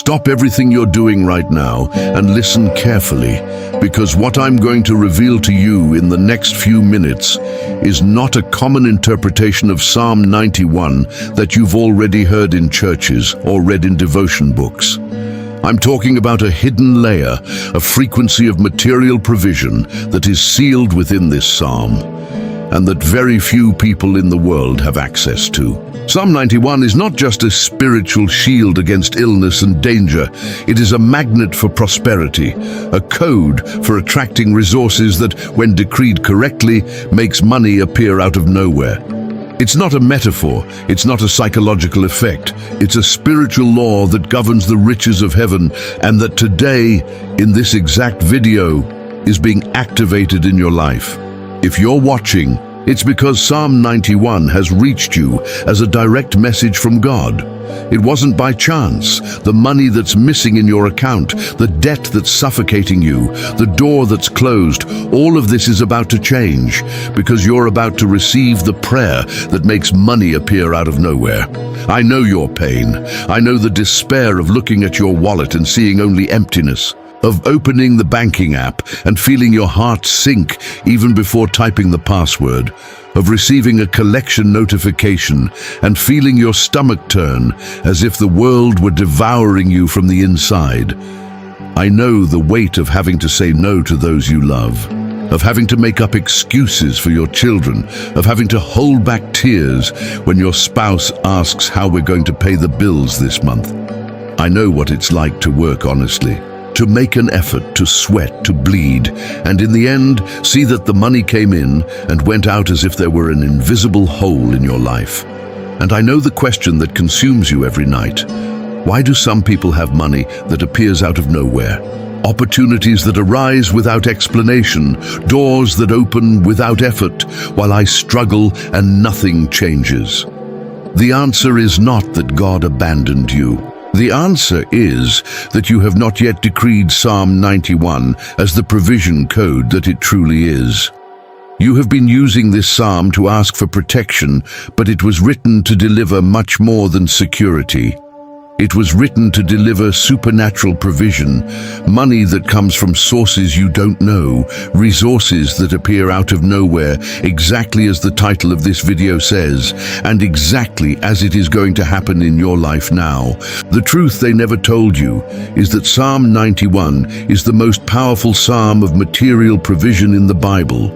Stop everything you're doing right now and listen carefully, because what I'm going to reveal to you in the next few minutes is not a common interpretation of Psalm 91 that you've already heard in churches or read in devotion books. I'm talking about a hidden layer, a frequency of material provision that is sealed within this psalm, and that very few people in the world have access to. Psalm 91 is not just a spiritual shield against illness and danger. It is a magnet for prosperity, a code for attracting resources that, when decreed correctly, makes money appear out of nowhere. It's not a metaphor, it's not a psychological effect. It's a spiritual law that governs the riches of heaven, and that today, in this exact video, is being activated in your life. If you're watching, it's because Psalm 91 has reached you as a direct message from God. It wasn't by chance. The money that's missing in your account, the debt that's suffocating you, the door that's closed, all of this is about to change, because you're about to receive the prayer that makes money appear out of nowhere. I know your pain. I know the despair of looking at your wallet and seeing only emptiness, of opening the banking app and feeling your heart sink even before typing the password, of receiving a collection notification and feeling your stomach turn as if the world were devouring you from the inside. I know the weight of having to say no to those you love, of having to make up excuses for your children, of having to hold back tears when your spouse asks how we're going to pay the bills this month. I know what it's like to work honestly, to make an effort, to sweat, to bleed, and in the end, see that the money came in and went out as if there were an invisible hole in your life. And I know the question that consumes you every night. Why do some people have money that appears out of nowhere? Opportunities that arise without explanation, doors that open without effort, while I struggle and nothing changes. The answer is not that God abandoned you. The answer is that you have not yet decreed Psalm 91 as the provision code that it truly is. You have been using this psalm to ask for protection, but it was written to deliver much more than security. It was written to deliver supernatural provision, money that comes from sources you don't know, resources that appear out of nowhere, exactly as the title of this video says, and exactly as it is going to happen in your life now. The truth they never told you is that Psalm 91 is the most powerful psalm of material provision in the Bible.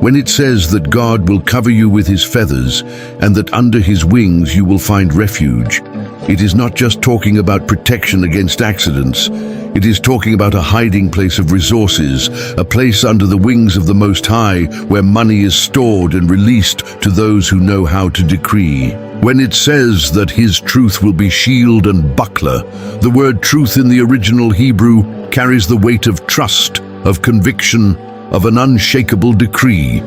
When it says that God will cover you with his feathers and that under his wings you will find refuge, it is not just talking about protection against accidents. It is talking about a hiding place of resources, a place under the wings of the Most High where money is stored and released to those who know how to decree. When it says that his truth will be shield and buckler, the word truth in the original Hebrew carries the weight of trust, of conviction, of an unshakable decree.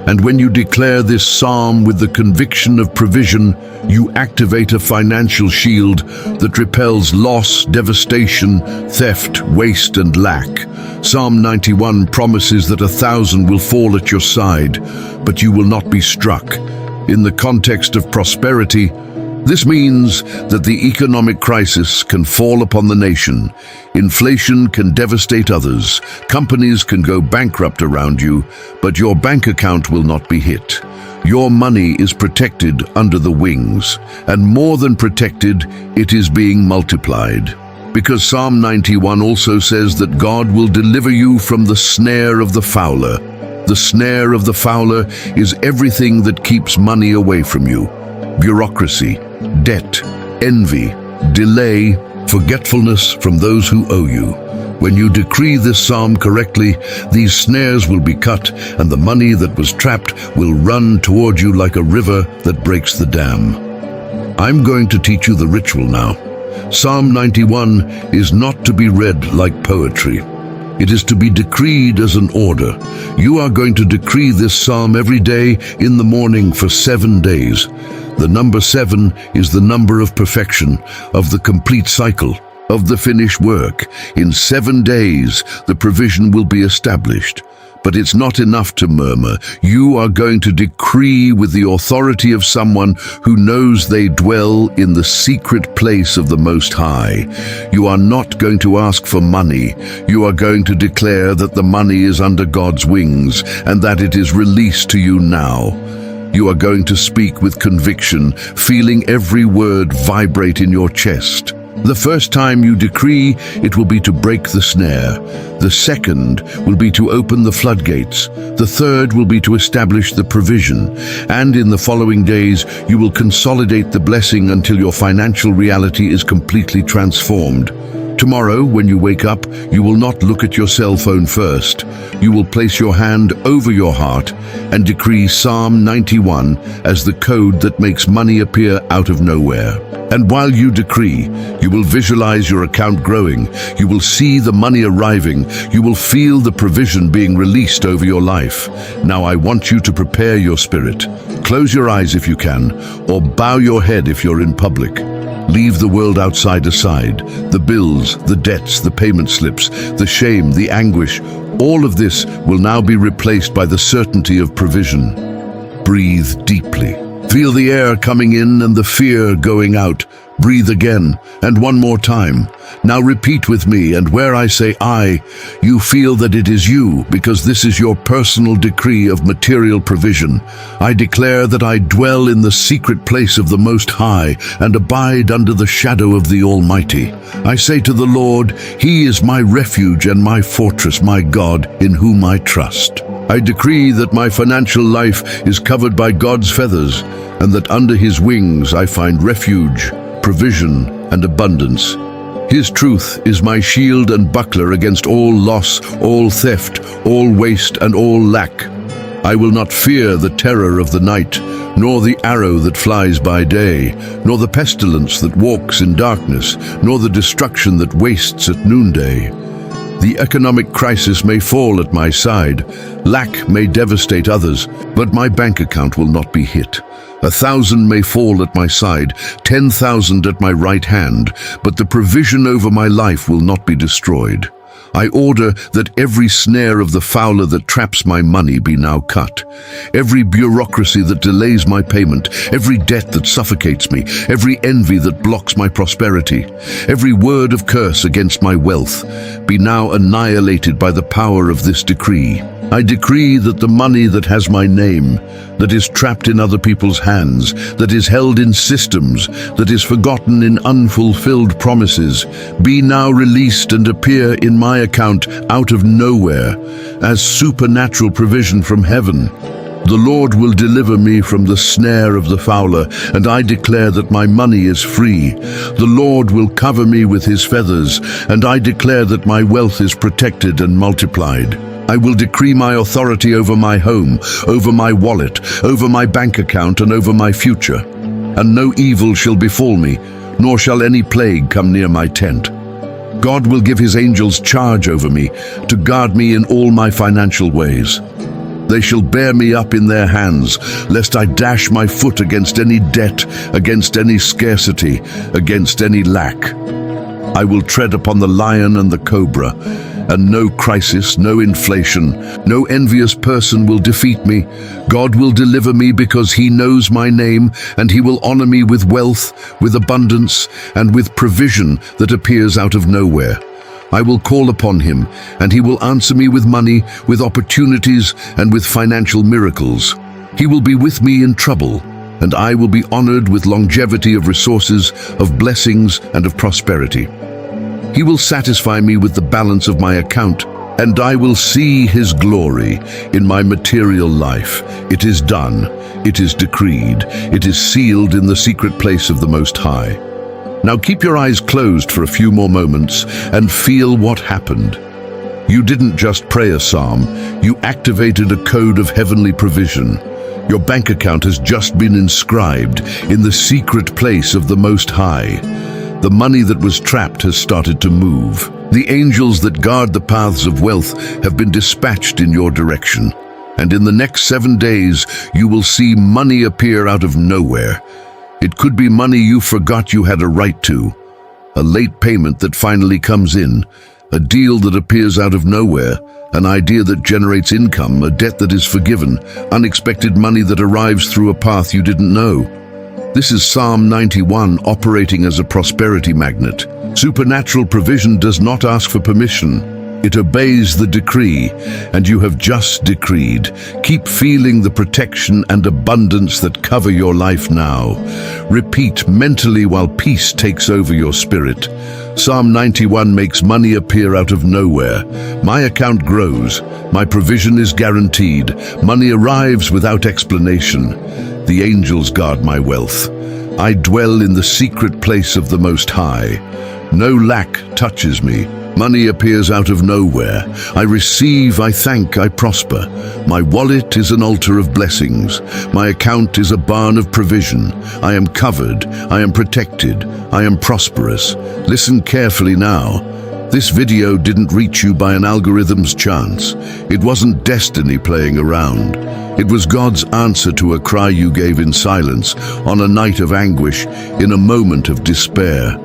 And when you declare this psalm with the conviction of provision, you activate a financial shield that repels loss, devastation, theft, waste, and lack. Psalm 91 promises that 1,000 will fall at your side, but you will not be struck. In the context of prosperity, this means that the economic crisis can fall upon the nation. Inflation can devastate others. Companies can go bankrupt around you, but your bank account will not be hit. Your money is protected under the wings, and more than protected, it is being multiplied. Because Psalm 91 also says that God will deliver you from the snare of the fowler. The snare of the fowler is everything that keeps money away from you. Bureaucracy, debt, envy, delay, forgetfulness from those who owe you. When you decree this psalm correctly, these snares will be cut, and the money that was trapped will run toward you like a river that breaks the dam. I'm going to teach you the ritual now. Psalm 91 is not to be read like poetry. It is to be decreed as an order. You are going to decree this psalm every day in the morning for 7 days. The number 7 is the number of perfection, of the complete cycle, of the finished work. In 7 days, the provision will be established. But it's not enough to murmur. You are going to decree with the authority of someone who knows they dwell in the secret place of the Most High. You are not going to ask for money. You are going to declare that the money is under God's wings and that it is released to you now. You are going to speak with conviction, feeling every word vibrate in your chest. The first time you decree, it will be to break the snare. The second will be to open the floodgates. The third will be to establish the provision. And in the following days, you will consolidate the blessing until your financial reality is completely transformed. Tomorrow, when you wake up, you will not look at your cell phone first. You will place your hand over your heart and decree Psalm 91 as the code that makes money appear out of nowhere. And while you decree, you will visualize your account growing. You will see the money arriving. You will feel the provision being released over your life. Now I want you to prepare your spirit. Close your eyes if you can, or bow your head if you're in public. Leave the world outside aside. The bills, the debts, the payment slips, the shame, the anguish, all of this will now be replaced by the certainty of provision. Breathe deeply. Feel the air coming in and the fear going out. Breathe again, and one more time. Now repeat with me, and where I say I, you feel that it is you, because this is your personal decree of material provision. I declare that I dwell in the secret place of the Most High and abide under the shadow of the Almighty. I say to the Lord, He is my refuge and my fortress, my God, in whom I trust. I decree that my financial life is covered by God's feathers, and that under His wings I find refuge, provision, and abundance. His truth is my shield and buckler against all loss, all theft, all waste, and all lack. I will not fear the terror of the night, nor the arrow that flies by day, nor the pestilence that walks in darkness, nor the destruction that wastes at noonday. The economic crisis may fall at my side, lack may devastate others, but my bank account will not be hit. 1,000 may fall at my side, 10,000 at my right hand, but the provision over my life will not be destroyed. I order that every snare of the fowler that traps my money be now cut. Every bureaucracy that delays my payment, every debt that suffocates me, every envy that blocks my prosperity, every word of curse against my wealth, be now annihilated by the power of this decree. I decree that the money that has my name, that is trapped in other people's hands, that is held in systems, that is forgotten in unfulfilled promises, be now released and appear in my account out of nowhere as supernatural provision from heaven. The Lord will deliver me from the snare of the fowler, and I declare that my money is free. The Lord will cover me with His feathers, and I declare that my wealth is protected and multiplied. I will decree my authority over my home, over my wallet, over my bank account, and over my future. And no evil shall befall me, nor shall any plague come near my tent. God will give His angels charge over me, to guard me in all my financial ways. They shall bear me up in their hands, lest I dash my foot against any debt, against any scarcity, against any lack. I will tread upon the lion and the cobra, and no crisis, no inflation, no envious person will defeat me. God will deliver me because He knows my name, and He will honor me with wealth, with abundance, and with provision that appears out of nowhere. I will call upon Him, and He will answer me with money, with opportunities, and with financial miracles. He will be with me in trouble, and I will be honored with longevity of resources, of blessings, and of prosperity. He will satisfy me with the balance of my account, and I will see His glory in my material life. It is done. It is decreed. It is sealed in the secret place of the Most High. Now keep your eyes closed for a few more moments and feel what happened. You didn't just pray a psalm, you activated a code of heavenly provision. Your bank account has just been inscribed in the secret place of the Most High. The money that was trapped has started to move. The angels that guard the paths of wealth have been dispatched in your direction. And in the next 7 days, you will see money appear out of nowhere. It could be money you forgot you had a right to, a late payment that finally comes in, a deal that appears out of nowhere, an idea that generates income, a debt that is forgiven, unexpected money that arrives through a path you didn't know. This is Psalm 91 operating as a prosperity magnet. Supernatural provision does not ask for permission. It obeys the decree, and you have just decreed. Keep feeling the protection and abundance that cover your life now. Repeat mentally while peace takes over your spirit. Psalm 91 makes money appear out of nowhere. My account grows. My provision is guaranteed. Money arrives without explanation. The angels guard my wealth. I dwell in the secret place of the Most High. No lack touches me. Money appears out of nowhere. I receive, I thank, I prosper. My wallet is an altar of blessings. My account is a barn of provision. I am covered. I am protected. I am prosperous. Listen carefully now. This video didn't reach you by an algorithm's chance. It wasn't destiny playing around. It was God's answer to a cry you gave in silence, on a night of anguish, in a moment of despair.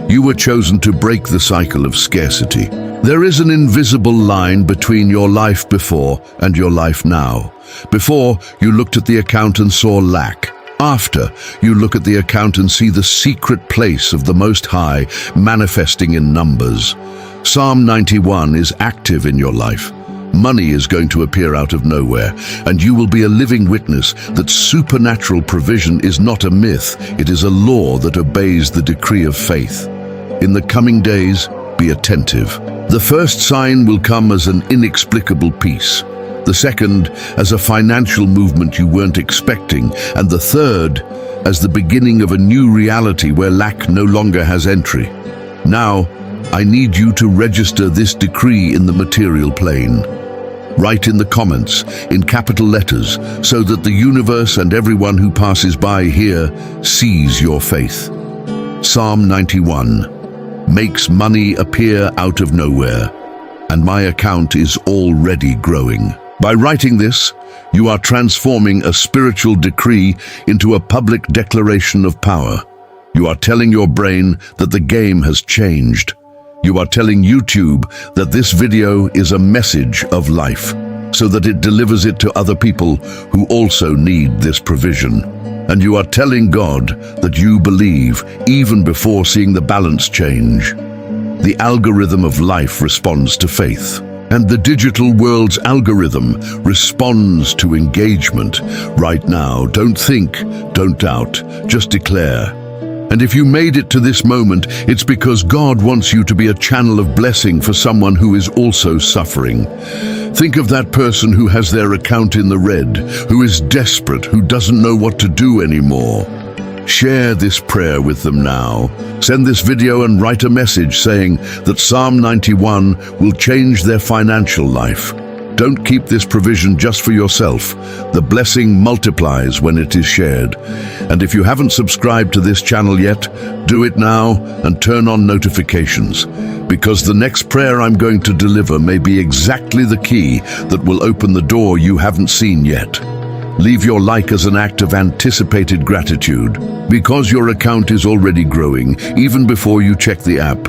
You were chosen to break the cycle of scarcity. There is an invisible line between your life before and your life now. Before, you looked at the account and saw lack. After, you look at the account and see the secret place of the Most High manifesting in numbers. Psalm 91 is active in your life. Money is going to appear out of nowhere, and you will be a living witness that supernatural provision is not a myth, it is a law that obeys the decree of faith. In the coming days, be attentive. The first sign will come as an inexplicable peace. The second, as a financial movement you weren't expecting. And the third, as the beginning of a new reality where lack no longer has entry. Now, I need you to register this decree in the material plane. Write in the comments, in capital letters, so that the universe and everyone who passes by here sees your faith. Psalm 91. Makes money appear out of nowhere, and my account is already growing. By writing this, you are transforming a spiritual decree into a public declaration of power. You are telling your brain that the game has changed. You are telling YouTube that this video is a message of life, so that it delivers it to other people who also need this provision. And you are telling God that you believe even before seeing the balance change. The algorithm of life responds to faith, and the digital world's algorithm responds to engagement. Right now, don't think, don't doubt, just declare. And if you made it to this moment, it's because God wants you to be a channel of blessing for someone who is also suffering. Think of that person who has their account in the red, who is desperate, who doesn't know what to do anymore. Share this prayer with them now. Send this video and write a message saying that Psalm 91 will change their financial life. Don't keep this provision just for yourself. The blessing multiplies when it is shared. And if you haven't subscribed to this channel yet, do it now and turn on notifications, because the next prayer I'm going to deliver may be exactly the key that will open the door you haven't seen yet. Leave your like as an act of anticipated gratitude, because your account is already growing, even before you check the app.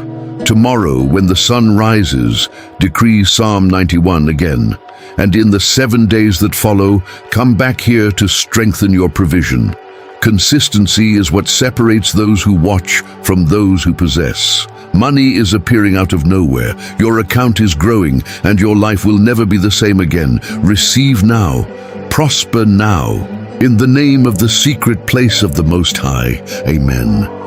Tomorrow, when the sun rises, decree Psalm 91 again, and in the 7 days that follow, come back here to strengthen your provision. Consistency is what separates those who watch from those who possess. Money is appearing out of nowhere, your account is growing, and your life will never be the same again. Receive now, prosper now, in the name of the secret place of the Most High. Amen.